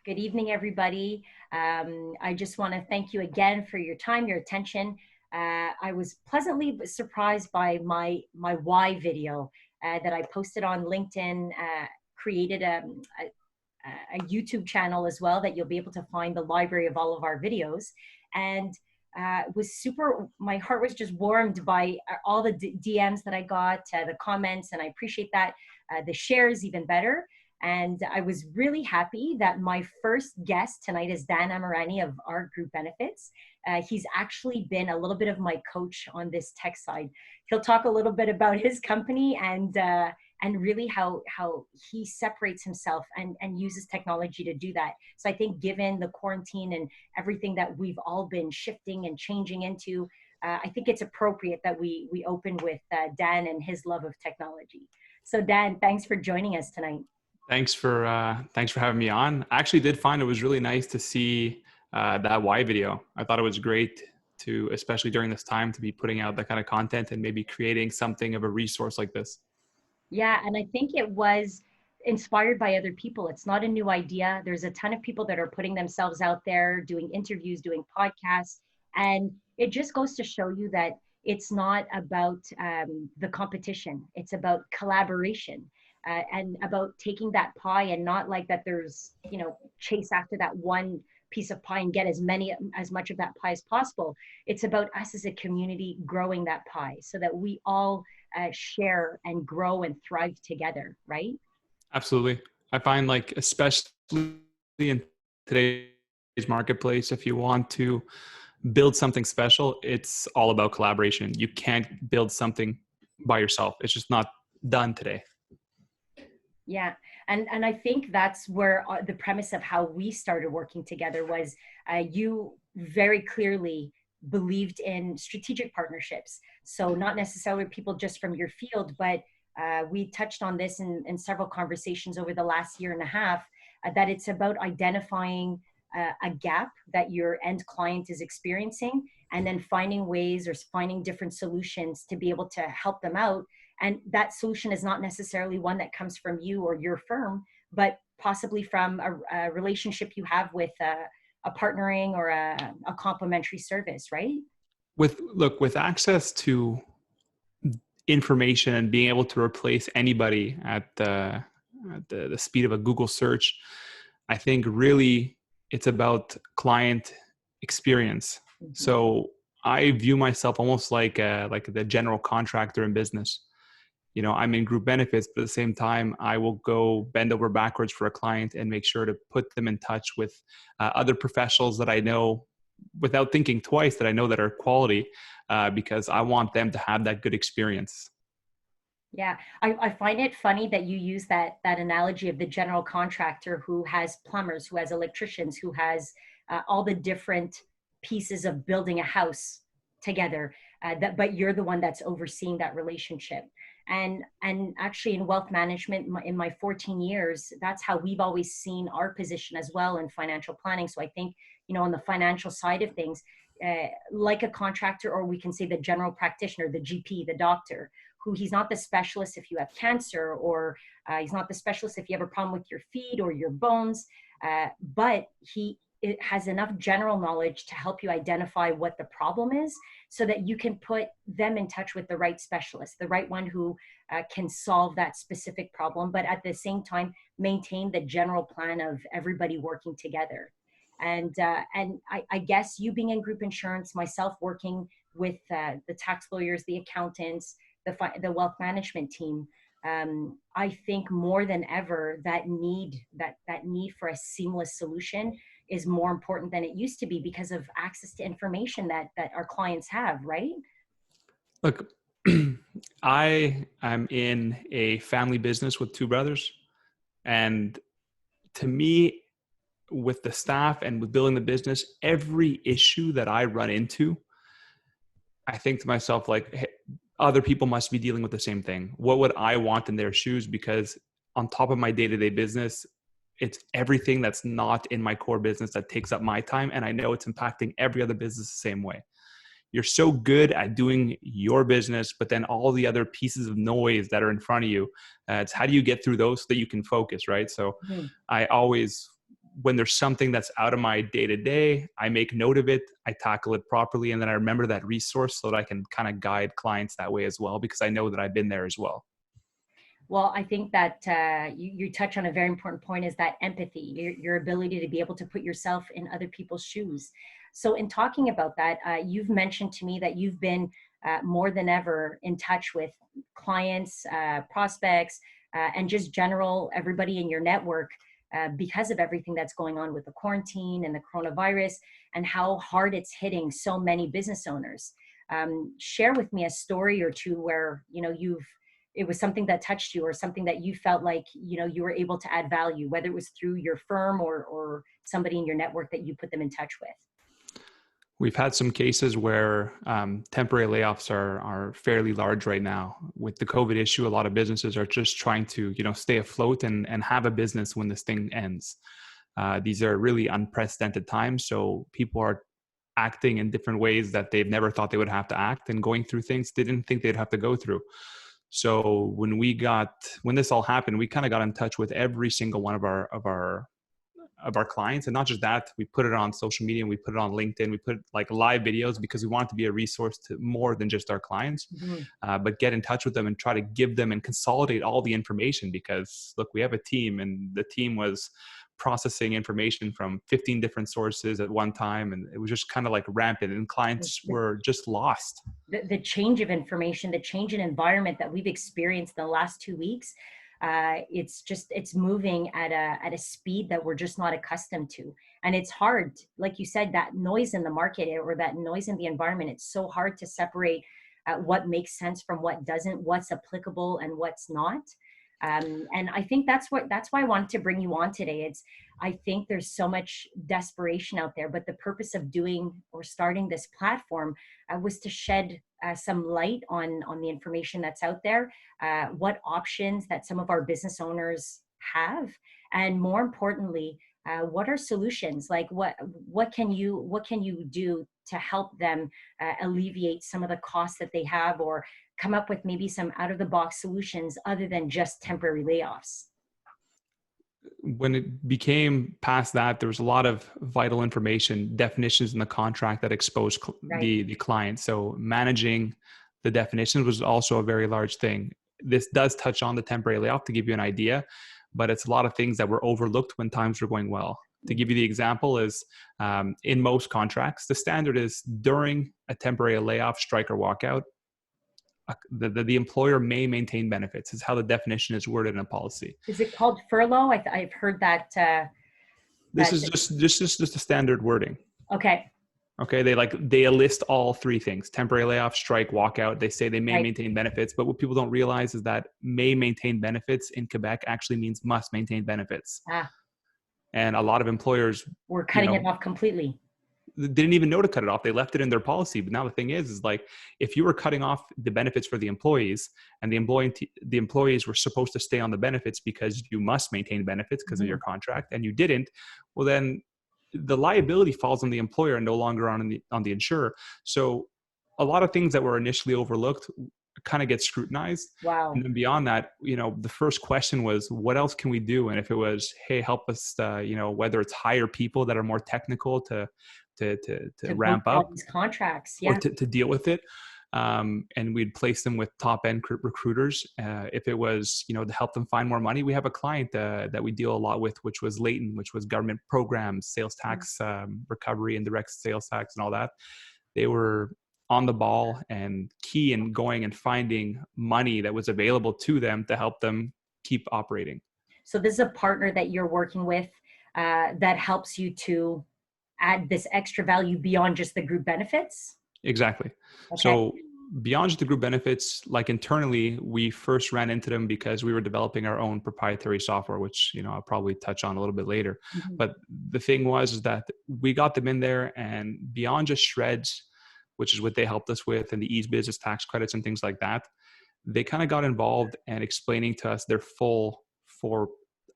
Good evening, everybody. I just want to thank you again for your time, your attention. I was pleasantly surprised by my why video that I posted on LinkedIn, created a YouTube channel as well that you'll be able to find the library of all of our videos. And was super, my heart was just warmed by all the DMs that I got, the comments, and I appreciate that. The shares even better. And I was really happy that my first guest tonight is Dan Ahmarani of our Group Benefits. He's actually been a little bit of my coach on this tech side. He'll talk a little bit about his company and really how he separates himself and uses technology to do that. So I think given the quarantine and everything that we've all been shifting and changing into, I think it's appropriate that we open with Dan and his love of technology. So Dan, thanks for joining us tonight. Thanks for having me on. I actually did find it was really nice to see that why video. I thought it was great to, especially during this time, to be putting out that kind of content and maybe creating something of a resource like this. Yeah, and I think it was inspired by other people. It's not a new idea. There's a ton of people that are putting themselves out there, doing interviews, doing podcasts, and it just goes to show you that it's not about the competition. It's about collaboration. And about taking that pie and not like that there's, chase after that one piece of pie and get as much of that pie as possible. It's about us as a community growing that pie so that we all share and grow and thrive together, right? Absolutely. I find especially in today's marketplace, if you want to build something special, it's all about collaboration. You can't build something by yourself. It's just not done today. Yeah. And I think that's where the premise of how we started working together was you very clearly believed in strategic partnerships. So not necessarily people just from your field, but we touched on this in several conversations over the last year and a half, that it's about identifying a gap that your end client is experiencing and then finding ways or finding different solutions to be able to help them out. And that solution is not necessarily one that comes from you or your firm, but possibly from a relationship you have with a partnering or a complementary service, right? With access to information and being able to replace anybody at the speed of a Google search, I think really it's about client experience. Mm-hmm. So I view myself almost like the general contractor in business. I'm in group benefits, but at the same time, I will go bend over backwards for a client and make sure to put them in touch with other professionals that I know without thinking twice, that I know that are quality, because I want them to have that good experience. Yeah, I find it funny that you use that analogy of the general contractor who has plumbers, who has electricians, who has all the different pieces of building a house together, but you're the one that's overseeing that relationship. And actually in wealth management, in my 14 years, that's how we've always seen our position as well in financial planning. So I think, on the financial side of things, like a contractor, or we can say the general practitioner, the GP, the doctor, who he's not the specialist if you have cancer, or he's not the specialist if you have a problem with your feet or your bones, but it has enough general knowledge to help you identify what the problem is so that you can put them in touch with the right specialist, the right one who can solve that specific problem, but at the same time, maintain the general plan of everybody working together. And I guess you being in group insurance, myself working with the tax lawyers, the accountants, the wealth management team, I think more than ever that need for a seamless solution is more important than it used to be because of access to information that our clients have, right? Look, I am in a family business with two brothers. And to me, with the staff and with building the business, every issue that I run into, I think to myself, hey, other people must be dealing with the same thing. What would I want in their shoes? Because on top of my day-to-day business, it's everything that's not in my core business that takes up my time. And I know it's impacting every other business the same way. You're so good at doing your business, but then all the other pieces of noise that are in front of you, it's how do you get through those so that you can focus, right? So I always when there's something that's out of my day to day, I make note of it, I tackle it properly, and then I remember that resource so that I can kind of guide clients that way as well, because I know that I've been there as well. Well, I think that you touch on a very important point, is that empathy, your ability to be able to put yourself in other people's shoes. So in talking about that, you've mentioned to me that you've been more than ever in touch with clients, prospects, and just general everybody in your network, because of everything that's going on with the quarantine and the coronavirus, and how hard it's hitting so many business owners. Share with me a story or two where, it was something that touched you, or something that you felt like, you were able to add value, whether it was through your firm or somebody in your network that you put them in touch with. We've had some cases where temporary layoffs are fairly large right now. With the COVID issue, a lot of businesses are just trying to, stay afloat and have a business when this thing ends. These are really unprecedented times, so people are acting in different ways that they've never thought they would have to act, and going through things they didn't think they'd have to go through. So when this all happened, we kind of got in touch with every single one of our clients. And not just that, we put it on social media, and we put it on LinkedIn, we put like live videos, because we want it to be a resource to more than just our clients, but get in touch with them and try to give them and consolidate all the information. Because look, we have a team, and the team was processing information from 15 different sources at one time, and it was just kind of like rampant, and clients were just lost. The change of information, the change in environment that we've experienced in the last 2 weeks, it's moving at a speed that we're just not accustomed to. And it's hard, like you said, that noise in the market, or that noise in the environment, it's so hard to separate what makes sense from what doesn't, what's applicable and what's not. And I think that's why I wanted to bring you on today. I think there's so much desperation out there, but the purpose of doing or starting this platform was to shed some light on the information that's out there, what options that some of our business owners have, and more importantly, what are solutions? Like what can you do to help them alleviate some of the costs that they have, or come up with maybe some out of the box solutions other than just temporary layoffs? When it became past that, there was a lot of vital information, definitions in the contract that exposed the client. So managing the definitions was also a very large thing. This does touch on the temporary layoff to give you an idea, but it's a lot of things that were overlooked when times were going well. To give you the example is, in most contracts, the standard is during a temporary layoff, strike, or walkout, the employer may maintain benefits, is how the definition is worded in a policy. Is it called furlough? I've heard that. This is just a standard wording. Okay. Okay. They list all three things: temporary layoff, strike, walkout. They say they may maintain benefits, but what people don't realize is that may maintain benefits in Quebec actually means must maintain benefits. And a lot of employers were cutting it off completely. They didn't even know to cut it off. They left it in their policy. But now the thing is like, if you were cutting off the benefits for the employees, and the employees were supposed to stay on the benefits because you must maintain benefits because of your contract, and you didn't, well, then the liability falls on the employer and no longer on the insurer. So a lot of things that were initially overlooked kind of get scrutinized. Wow. And then beyond that, the first question was, what else can we do? And if it was, hey, help us, whether it's hire people that are more technical to ramp up these contracts, or to deal with it. And we'd place them with top end recruiters. If it was, to help them find more money, we have a client that we deal a lot with, which was Layton, which was government programs, sales tax recovery, and direct sales tax and all that. They were on the ball and key in going and finding money that was available to them to help them keep operating. So this is a partner that you're working with that helps you to add this extra value beyond just the group benefits? Exactly. Okay. So beyond just the group benefits, like internally, we first ran into them because we were developing our own proprietary software, which, I'll probably touch on a little bit later. Mm-hmm. But the thing was that we got them in there, and beyond just shreds, which is what they helped us with, and the ease business tax credits and things like that, they kind of got involved and explaining to us their full for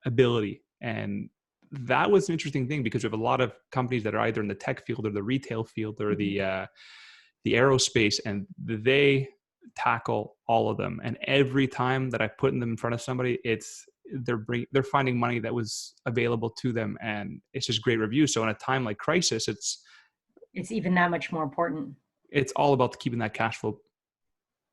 ability. And that was an interesting thing, because we have a lot of companies that are either in the tech field or the retail field or the aerospace, and they tackle all of them. And every time that I put them in front of somebody, it's they're finding money that was available to them, and it's just great reviews. So in a time like crisis, It's even that much more important. it's all about keeping that cash flow.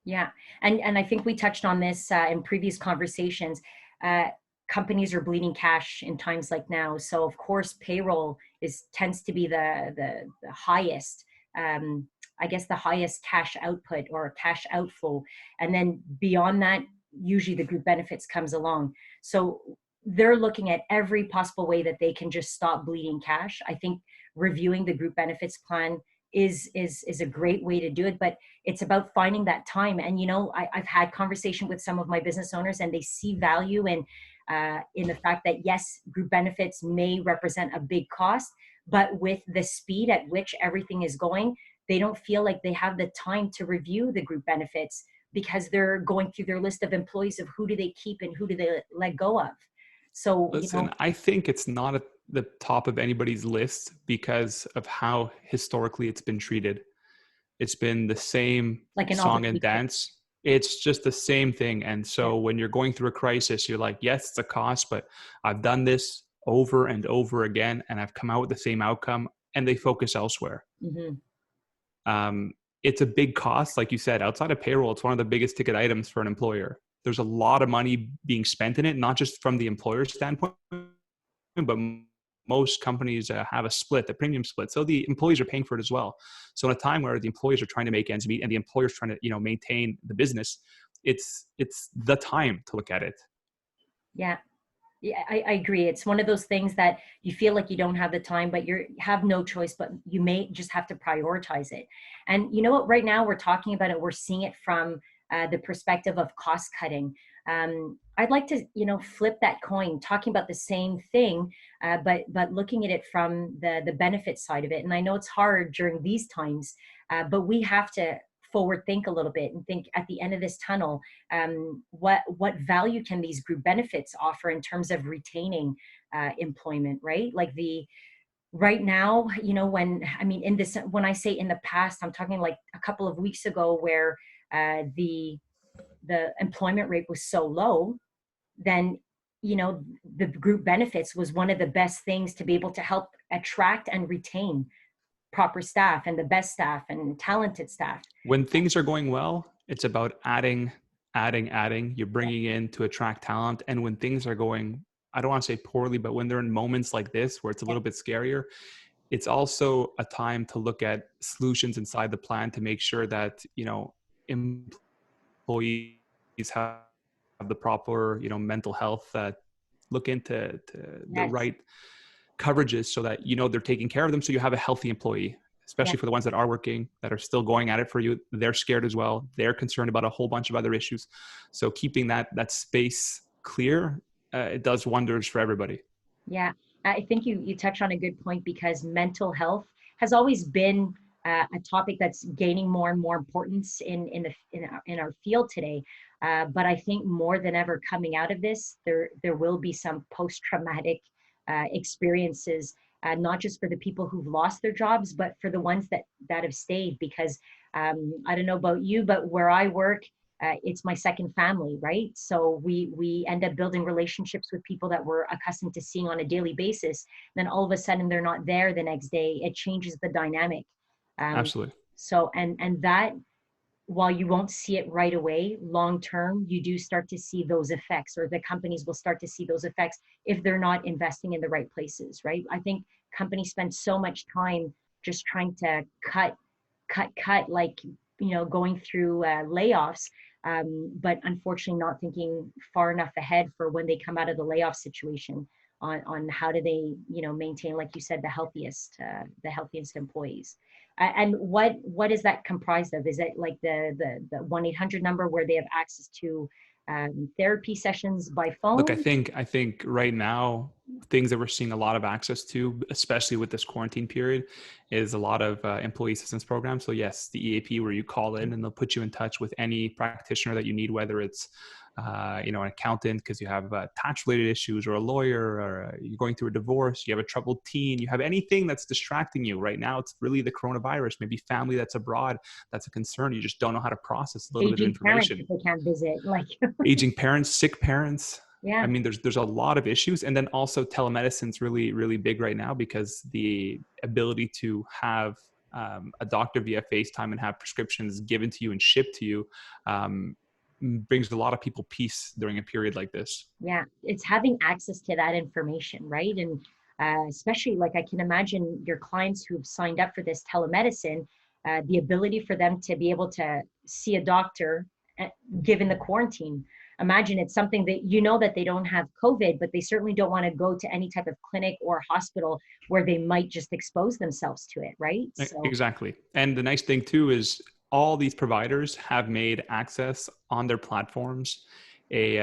Yeah, and I think we touched on this in previous conversations. Uh, Companies are bleeding cash in times like now, so of course payroll is tends to be the highest. Um, I guess the highest cash output or cash outflow, and then beyond that, usually the group benefits comes along. So they're looking at every possible way that they can just stop bleeding cash. I think reviewing the group benefits plan is a great way to do it, but it's about finding that time. And I've had conversation with some of my business owners, and they see value in the fact that yes, group benefits may represent a big cost, but with the speed at which everything is going, they don't feel like they have the time to review the group benefits because they're going through their list of employees of who do they keep and who do they let go of. So Listen, I think it's not at the top of anybody's list because of how historically it's been treated. It's been the same like an song and obligation. dance. It's just the same thing. And Yeah. so when you're going through a crisis, you're like, yes, it's a cost, but I've done this over and over again, and I've come out with the same outcome, and they focus elsewhere. Mm-hmm. Um, it's a big cost. Like you said, outside of payroll, it's one of the biggest ticket items for an employer. There's a lot of money being spent in it, not just from the employer standpoint, but most companies have a split, a premium split. So the employees are paying for it as well. So in a time where the employees are trying to make ends meet and the employer's trying to, maintain the business, it's the time to look at it. Yeah. Yeah, I agree. It's one of those things that you feel like you don't have the time, but you have no choice, but you may just have to prioritize it. And you know what? Right now we're talking about it. We're seeing it from the perspective of cost cutting. I'd like to, flip that coin, talking about the same thing, but looking at it from the benefit side of it. And I know it's hard during these times, but we have to forward think a little bit and think at the end of this tunnel, what value can these group benefits offer in terms of retaining employment, right? Like the right now, when I say in the past, I'm talking like a couple of weeks ago where the employment rate was so low, then the group benefits was one of the best things to be able to help attract and retain proper staff and the best staff and talented staff. When things are going well, it's about adding. You're bringing in to attract talent. And when things are going, I don't want to say poorly, but when they're in moments like this where it's a little bit scarier, it's also a time to look at solutions inside the plan to make sure that, employees have the proper, mental health, look into the Yes. right coverages so that, they're taking care of them. So you have a healthy employee, Yeah. especially for the ones that are working, that are still going at it for you. They're scared as well. They're concerned about a whole bunch of other issues. So keeping that space clear, it does wonders for everybody. Yeah, I think you touch on a good point because mental health has always been a topic that's gaining more and more importance in our field today. But I think more than ever, coming out of this, there will be some post traumatic experiences, not just for the people who've lost their jobs, but for the ones that have stayed. Because I don't know about you, but where I work, it's my second family, right? So we end up building relationships with people that we're accustomed to seeing on a daily basis. Then all of a sudden they're not there the next day. It changes the dynamic. Um, Absolutely. so and that, while you won't see it right away, long term, you do start to see those effects, or the companies will start to see those effects if they're not investing in the right places, right? I think companies spend so much time just trying to cut, like, going through layoffs, but unfortunately not thinking far enough ahead for when they come out of the layoff situation on how do they, maintain, like you said, the healthiest employees. And what is that comprised of? Is it like the 1-800 number where they have access to therapy sessions by Look, I phone? think right now, things that we're seeing a lot of access to, especially with this quarantine period, is a lot of employee assistance programs. So yes, the EAP, where you call in and they'll put you in touch with any practitioner that you need, whether it's an accountant because you have tax-related issues, or a lawyer, or you're going through a divorce, you have a troubled teen, you have anything that's distracting you. Right now, it's really the coronavirus, maybe family that's abroad, that's a concern. You just don't know how to process a little bit of Aging parents information. if they can't visit, like. Aging parents, sick parents. Yeah. I mean, there's a lot of issues. And then also telemedicine's really, really big right now because the ability to have a doctor via FaceTime and have prescriptions given to you and shipped to you um, brings a lot of people peace during a period like this. Yeah, it's having access to that information, right? And especially, like, I can imagine your clients who've signed up for this telemedicine, the ability for them to be able to see a doctor uh, given the quarantine. Imagine it's something that you know that they don't have COVID, but they certainly don't want to go to any type of clinic or hospital where they might just expose themselves to it, right? So, Exactly. And the nice thing too is all these providers have made access on their platforms a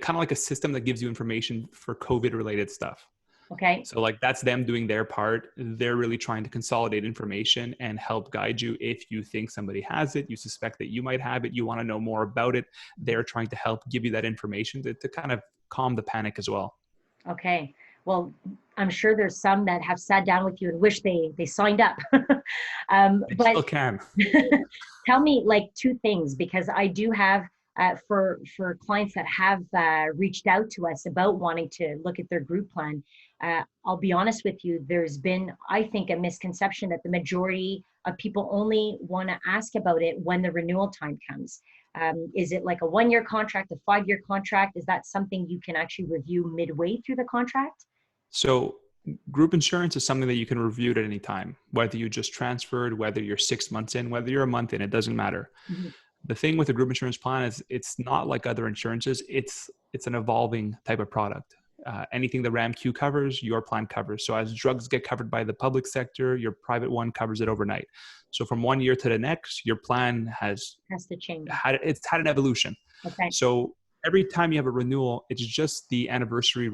kind of like a system that gives you information for COVID related stuff. okay. So like that's them doing their part. They're really trying to consolidate information and help guide you. If you think somebody has it, you suspect that you might have it, you want to know more about it, they're trying to help give you that information to kind of calm the panic as well. Okay. Well, I'm sure there's some that have sat down with you and wish they signed up. They But still can. tell me like two things, because I do have for clients that have reached out to us about wanting to look at their group plan. I'll be honest with you. There's been, I think, a misconception that the majority of people only want to ask about it when the renewal time comes. Is it like a 1 year contract, a 5 year contract? Is that something you can actually review midway through the contract? So group insurance is something that you can review at any time, whether you just transferred, whether you're 6 months in, whether you're a month in, it doesn't matter. Mhm. The thing with a group insurance plan is it's not like other insurances. It's an evolving type of product. Anything the RAMQ covers, your plan covers. So as drugs get covered by the public sector, your private one covers it overnight. So from 1 year to the next, your plan Has to change. it's had an evolution. Okay. So every time you have a renewal, it's just the anniversary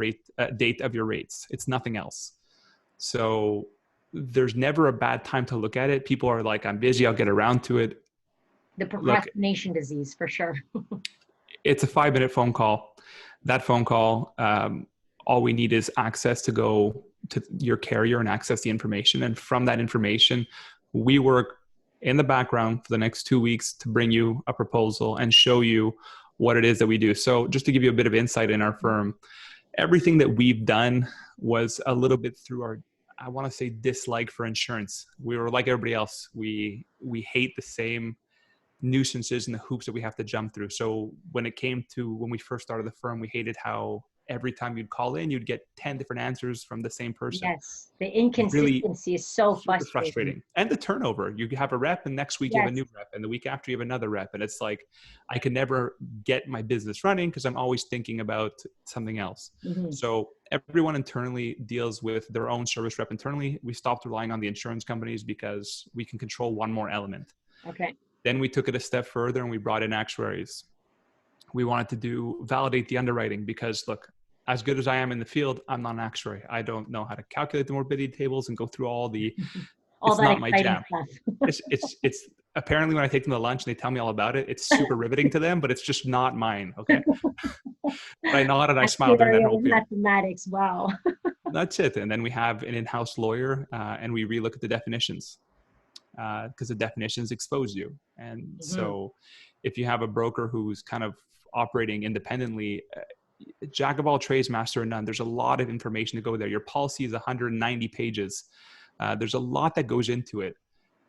date of your rates. It's nothing else. So there's never a bad time to look at it. People are like, I'm busy, I'll get around to it. The Look, procrastination disease for sure. it's a 5 minute phone call. That phone call, all we need is access to go to your carrier and access the information. And from that information, we work in the background for the next 2 weeks to bring you a proposal and show you what it is that we do. So just to give you a bit of insight in our firm, everything that we've done was a little bit through our, I want to say, dislike for insurance. We were like everybody else. We hate the same nuisances and the hoops that we have to jump through. So when it came to when we first started the firm, we hated how every time you'd call in, you'd get 10 different answers from the same person. Yes, the Really inconsistency is so super frustrating. frustrating. And the turnover. You have a rep and next week you have a Yes. new rep and the week after you have another rep. And it's like, I can never get my business running because I'm always thinking about something else. Hmm. So everyone internally deals with their own service rep internally. We stopped relying on the insurance companies because we can control one more element. Okay. Then we took it a step further and we brought in actuaries. We wanted to validate the underwriting because look, as good as I am in the field, I'm not an actuary. I don't know how to calculate the morbidity tables and go through all the, All it's that not my exciting jam. stuff. It's apparently when I take them to lunch and they tell me all about it, it's super riveting to them, but it's just not mine. Okay. But I nod and I smile during that whole Actuarial period. mathematics. Wow. That's it. And then we have an in-house lawyer and we relook at the definitions because the definitions expose you. And Hmm. so if you have a broker who's kind of operating independently, jack of all trades, master of none, there's a lot of information to go there. Your policy is 190 pages. There's a lot that goes into it.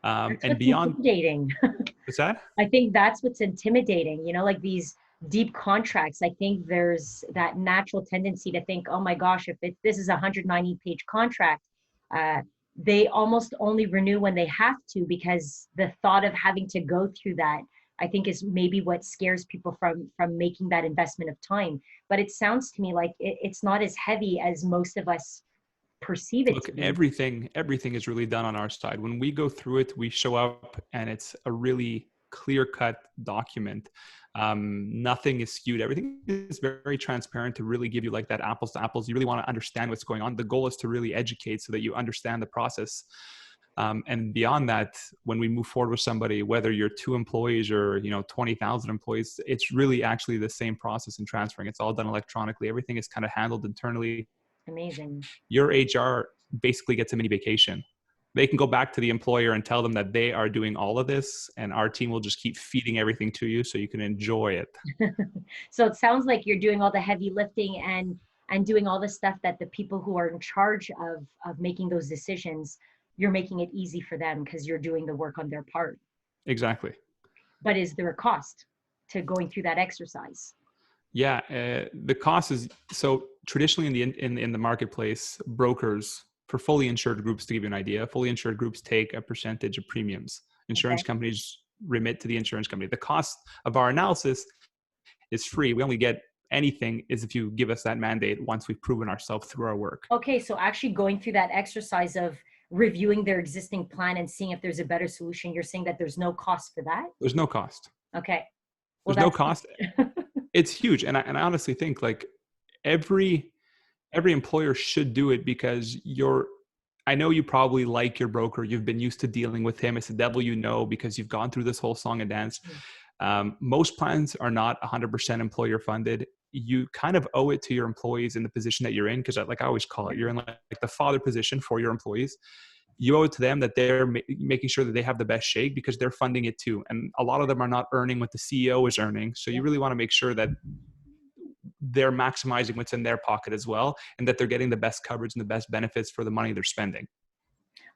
That's And what's beyond, intimidating. what's that? I think that's what's intimidating, like these deep contracts. I think there's that natural tendency to think, oh my gosh, if this is a 190-page contract, uh, they almost only renew when they have to, because the thought of having to go through that, I think, is maybe what scares people from making that investment of time. But it sounds to me like it's not as heavy as most of us perceive it Look, to be. everything is really done on our side. When we go through it, we show up and it's a really clear-cut document. Nothing is skewed. Everything is very transparent to really give you like that apples to apples. You really want to understand what's going on. The goal is to really educate so that you understand the process. And beyond that, when we move forward with somebody, whether you're 2 employees or 20,000 employees, it's really actually the same process in transferring. It's all done electronically. Everything is kind of handled internally. Amazing. Your HR basically gets a mini vacation. they can go back to the employer and tell them that they are doing all of this, and our team will just keep feeding everything to you so you can enjoy it. So it sounds like you're doing all the heavy lifting and doing all the stuff that the people who are in charge of making those decisions, you're making it easy for them because you're doing the work on their part. Exactly. But is there a cost to going through that exercise? Yeah, the cost is so traditionally in the marketplace, brokers for fully insured groups, to give you an idea, fully insured groups take a percentage of premiums. Insurance Okay. companies remit to the insurance company. The cost of our analysis is free. We only get anything is if you give us that mandate once we've proven ourselves through our work. Okay, so actually going through that exercise of reviewing their existing plan and seeing if there's a better solution, you're saying that there's no cost for that? There's no cost. Okay. Well, There's no that's cost. It's huge, and I honestly think like every employer should do it because I know you probably like your broker. You've been used to dealing with him. It's the devil you know because you've gone through this whole song and dance. Most plans are not 100% employer funded. You kind of owe it to your employees in the position that you're in, because like I always call it, you're in like the father position for your employees. You owe it to them that they're making sure that they have the best shake because they're funding it too. And a lot of them are not earning what the CEO is earning. So you really want to make sure that they're maximizing what's in their pocket as well, and that they're getting the best coverage and the best benefits for the money they're spending.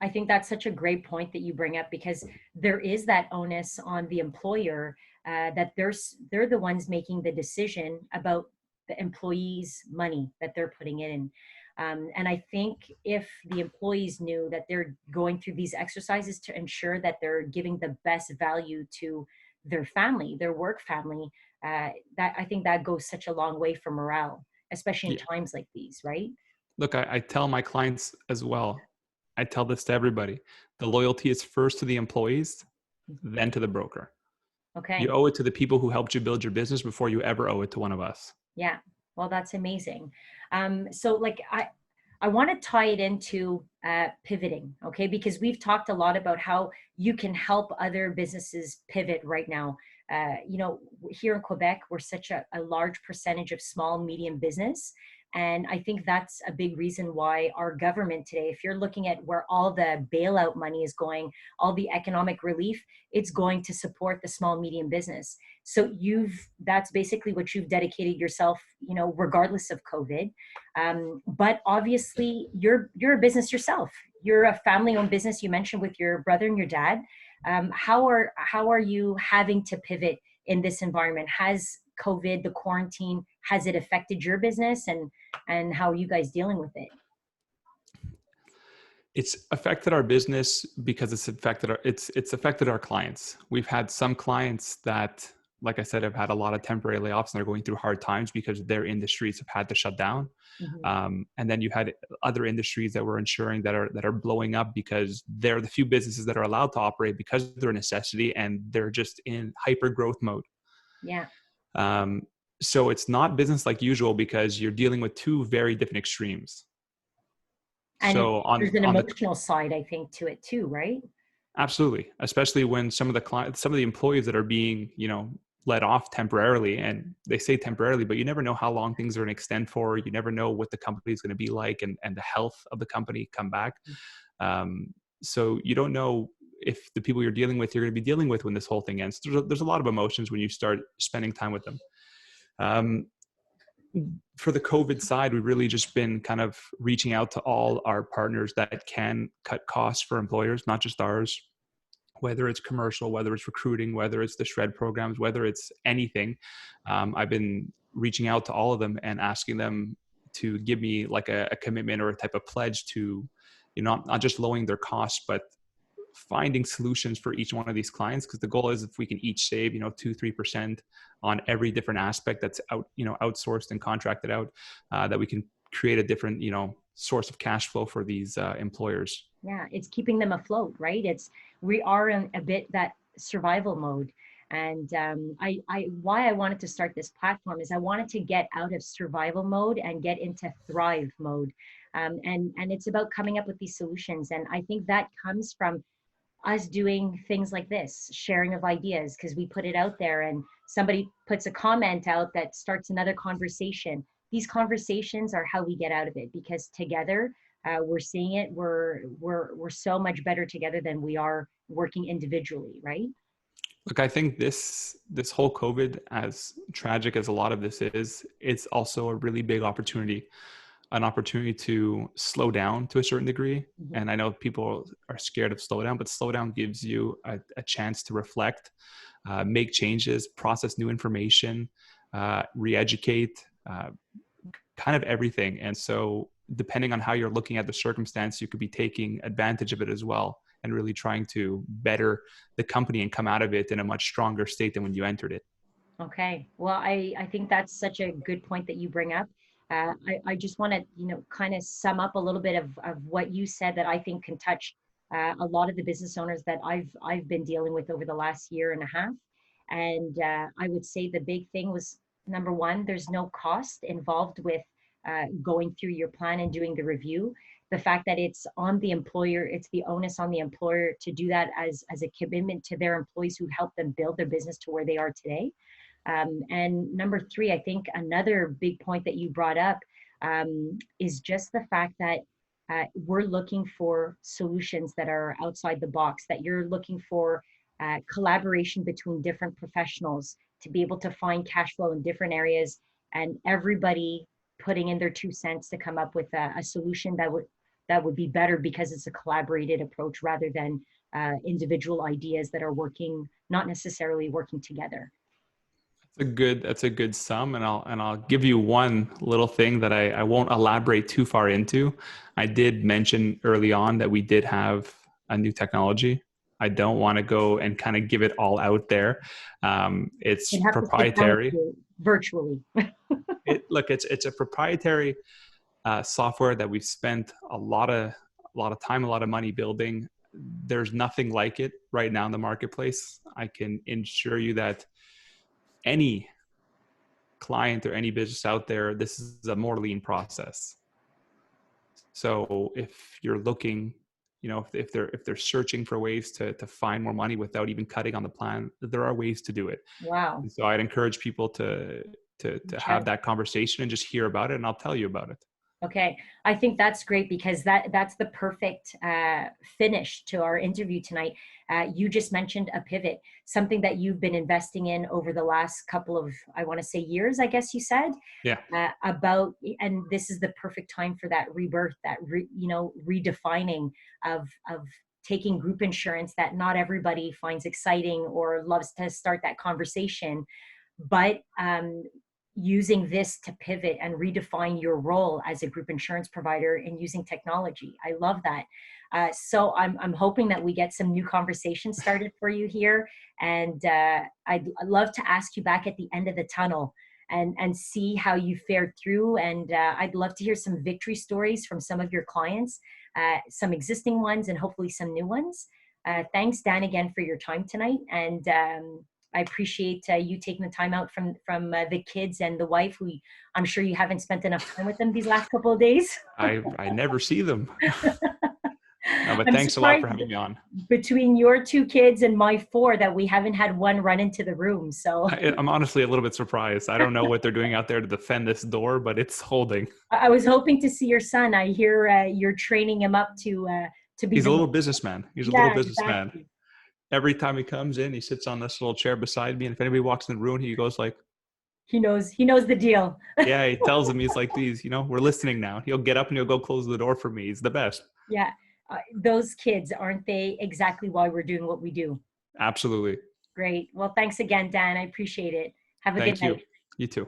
I think that's such a great point that you bring up, because there is that onus on the employer that they're the ones making the decision about the employees' money that they're putting in. And I think if the employees knew that they're going through these exercises to ensure that they're giving the best value to their family, their work family, that I think that goes such a long way for morale, especially in Yeah. times like these, right? Look, I tell my clients as well. I tell this to everybody. The loyalty is first to the employees, then to the broker. You Okay. owe it to the people who helped you build your business before you ever owe it to one of us. Yeah. Well, that's amazing. So like I want to tie it into pivoting, okay? Because we've talked a lot about how you can help other businesses pivot right now. Here in Quebec, we're such a large percentage of small, medium business. And I think that's a big reason why our government today, if you're looking at where all the bailout money is going, all the economic relief, it's going to support the small, medium business. So that's basically what you've dedicated yourself, regardless of COVID. But obviously you're a business yourself. You're a family owned business. You mentioned with your brother and your dad. How are you having to pivot in this environment? Has COVID, the quarantine, has it affected your business, and how are you guys dealing with it? It's affected our business because it's affected our clients. We've had some clients that, like I said, have had a lot of temporary layoffs and they're going through hard times because their industries have had to shut down. Mm-hmm. And then you had other industries that we're insuring that are blowing up because they're the few businesses that are allowed to operate because they're a necessity and they're just in hyper growth mode. Yeah. So it's not business like usual because you're dealing with two very different extremes. And So there's an emotional side, I think, to it too, right? absolutely, especially when some of the employees that are being, let off temporarily, and they say temporarily, but you never know how long things are going to extend for. You never know what the company is going to be like and the health of the company come back. So you don't know if the people you're dealing with, you're going to be dealing with when this whole thing ends. There's a lot of emotions when you start spending time with them. For the COVID side, we've really just been kind of reaching out to all our partners that can cut costs for employers, not just ours, whether it's commercial, whether it's recruiting, whether it's the shred programs, whether it's anything. I've been reaching out to all of them and asking them to give me like a commitment or a type of pledge to, not just lowering their costs, but finding solutions for each one of these clients, because the goal is if we can each save 2-3% on every different aspect that's outsourced and contracted out, that we can create a different source of cash flow for these employers. Yeah, it's keeping them afloat, right? We are in a bit that survival mode. And why I wanted to start this platform is I wanted to get out of survival mode and get into thrive mode. And it's about coming up with these solutions. And I think that comes from us doing things like this, sharing of ideas, because we put it out there and somebody puts a comment out that starts another conversation. These conversations are how we get out of it, because together We're seeing it. We're so much better together than we are working individually, right? Look, I think this whole COVID, as tragic as a lot of this is, it's also a really big opportunity, an opportunity to slow down to a certain degree. Mhm. And I know people are scared of slowdown, but slowdown gives you a chance to reflect, make changes, process new information, re-educate, kind of everything. And so, depending on how you're looking at the circumstance, you could be taking advantage of it as well and really trying to better the company and come out of it in a much stronger state than when you entered it. Okay. Well, I think that's such a good point that you bring up. I just want to, kind of sum up a little bit of what you said that I think can touch a lot of the business owners that I've been dealing with over the last year and a half. And I would say the big thing was number one, there's no cost involved with going through your plan and doing the review. The fact that it's on the employer, it's the onus on the employer to do that as a commitment to their employees who help them build their business to where they are today. And number three, I think another big point that you brought up is just the fact that we're looking for solutions that are outside the box, that you're looking for collaboration between different professionals to be able to find cash flow in different areas, and everybody putting in their 2 cents to come up with a solution that would be better because it's a collaborated approach rather than individual ideas that are working, not necessarily working together. That's a good sum, and I'll give you one little thing that I won't elaborate too far into. I did mention early on that we did have a new technology. I don't want to go and kind of give it all out there. It's You'd have to sit down with proprietary. you virtually. It's a proprietary software that we've spent a lot of time, a lot of money building. There's nothing like it right now in the marketplace. I can assure you that any client or any business out there, this is a more lean process. So if you're looking, if they're searching for ways to find more money without even cutting on the plan, there are ways to do it. Wow. And so I'd encourage people to Reach have out. that conversation and just hear about it, and I'll tell you about it. Okay, I think that's great because that's the perfect finish to our interview tonight. You just mentioned a pivot, something that you've been investing in over the last couple of, I want to say, years, I guess you said, Yeah. and this is the perfect time for that rebirth, that redefining of taking group insurance that not everybody finds exciting or loves to start that conversation, but using this to pivot and redefine your role as a group insurance provider and using technology. I love that. So I'm hoping that we get some new conversations started for you here. And I'd love to ask you back at the end of the tunnel and see how you fared through. And I'd love to hear some victory stories from some of your clients, some existing ones and hopefully some new ones. Thanks, Dan, again for your time tonight. And I appreciate you taking the time out from the kids and the wife, who I'm sure you haven't spent enough time with them these last couple of days. I never see them. No, but I'm thanks a lot for surprised having me on. between your two kids and my four that we haven't had one run into the room. So I'm honestly a little bit surprised. I don't know what they're doing out there to defend this door, but it's holding. I was hoping to see your son. I hear you're training him up to be He's a the little businessman. He's a little yeah, businessman. exactly. Every time he comes in, he sits on this little chair beside me, and if anybody walks in the room, he goes like, He knows the deal. yeah, he tells him, he's like, these, we're listening now. He'll get up and he'll go close the door for me. He's the best. Yeah. Those kids, aren't they exactly why we're doing what we do? Absolutely. Great. Well, thanks again, Dan. I appreciate it. Have a good Thank you. night. You too.